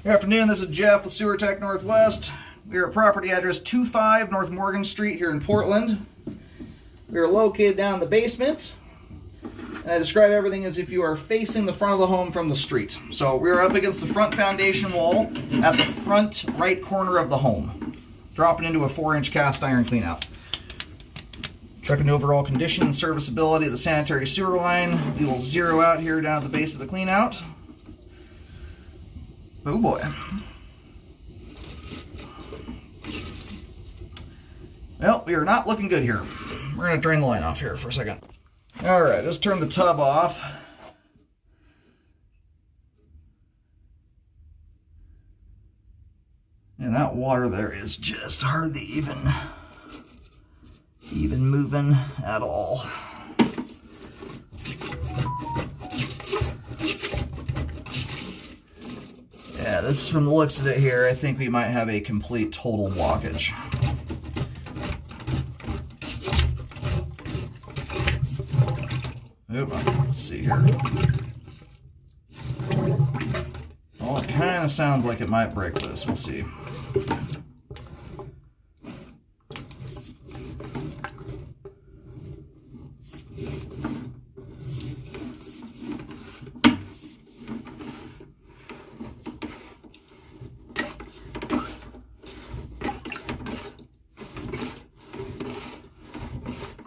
Good afternoon, this is Jeff with Sewer Tech Northwest. We are at property address 25 North Morgan Street here in Portland. We are located down in the basement. And I describe everything as if you are facing the front of the home from the street. So we are up against the front foundation wall at the front right corner of the home, dropping into a 4-inch cast iron cleanout. Checking the overall condition and serviceability of the sanitary sewer line. We will zero out here down at the base of the cleanout. Oh boy. Well, we are not looking good here. We're going to drain the line off here for a second. Alright, let's turn the tub off. And that water there is just hardly even moving at all. Yeah, this, from the looks of it here, I think we might have a complete total blockage. Oop, let's see here. Well, it kind of sounds like it might break this. We'll see.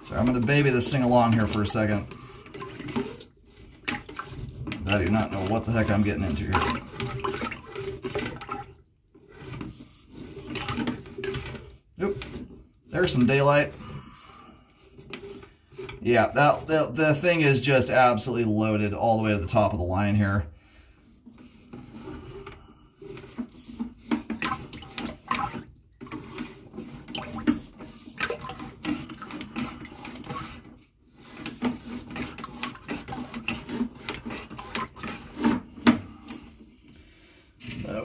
So I'm going to baby this thing along here for a second. I do not know what the heck I'm getting into here. Oop, there's some daylight. Yeah, the thing is just absolutely loaded all the way to the top of the line here.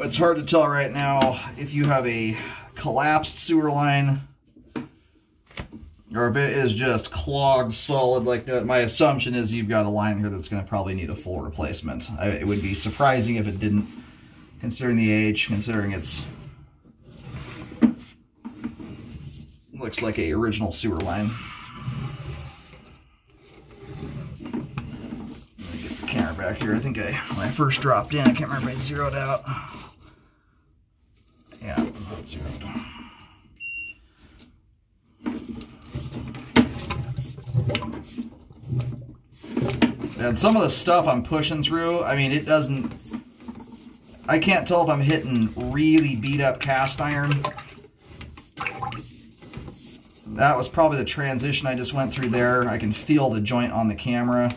It's hard to tell right now if you have a collapsed sewer line or if it is just clogged solid. Like my assumption is you've got a line here that's going to probably need a full replacement. It would be surprising if it didn't, considering the age, considering it's looks like a original sewer line. Let me get the camera back here. I think when I first dropped in, I can't remember if I zeroed out. Yeah, not zeroed. And some of the stuff I'm pushing through, I mean, it doesn't... I can't tell if I'm hitting really beat up cast iron. That was probably the transition I just went through there. I can feel the joint on the camera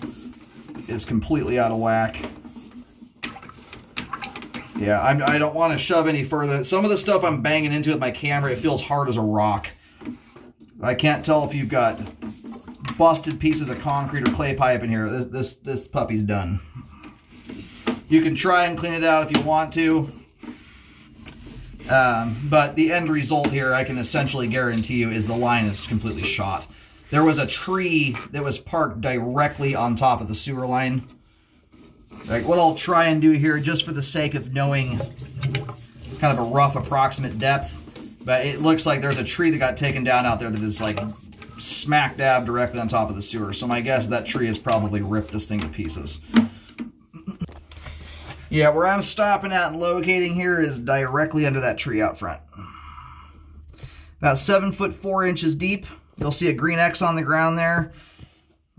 is completely out of whack. Yeah, I don't want to shove any further. Some of the stuff I'm banging into with my camera, it feels hard as a rock. I can't tell if you've got busted pieces of concrete or clay pipe in here. This puppy's done. You can try and clean it out if you want to. But the end result here, I can essentially guarantee you, is the line is completely shot. There was a tree that was parked directly on top of the sewer line. Like, what I'll try and do here, just for the sake of knowing kind of a rough approximate depth, but it looks like there's a tree that got taken down out there that is like smack dab directly on top of the sewer. So my guess is that tree has probably ripped this thing to pieces. Yeah, where I'm stopping at and locating here is directly under that tree out front. About 7 foot 4 inches deep. You'll see a green X on the ground there.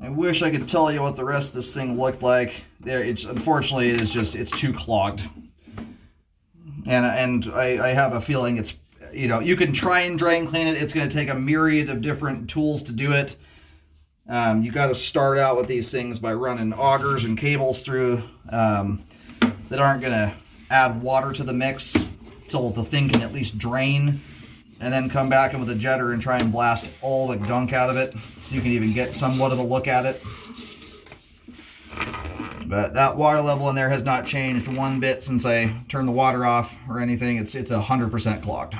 I wish I could tell you what the rest of this thing looked like. Unfortunately, it's too clogged. And I have a feeling it's, you can try and drain clean it. It's going to take a myriad of different tools to do it. You got to start out with these things by running augers and cables through that aren't going to add water to the mix till the thing can at least drain, and then come back in with a jetter and try and blast all the gunk out of it so you can even get somewhat of a look at it. But that water level in there has not changed one bit since I turned the water off or anything. It's 100% clogged.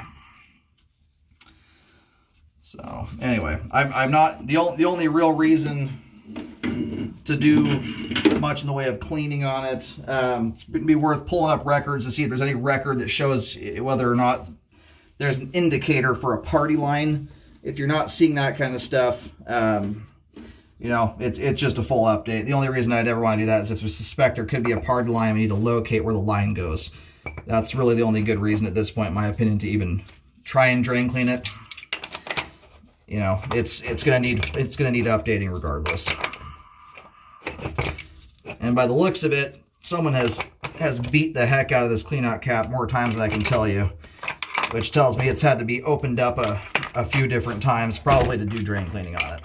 So anyway, I'm not the only real reason to do much in the way of cleaning on it. It's going to be worth pulling up records to see if there's any record that shows whether or not there's an indicator for a party line. If you're not seeing that kind of stuff, you know, it's just a full update. The only reason I'd ever want to do that is if we suspect there could be a party line, we need to locate where the line goes. That's really the only good reason at this point, in my opinion, to even try and drain clean it. You know, it's gonna need updating regardless. And by the looks of it, someone has beat the heck out of this clean out cap more times than I can tell you, which tells me it's had to be opened up a few different times, probably to do drain cleaning on it.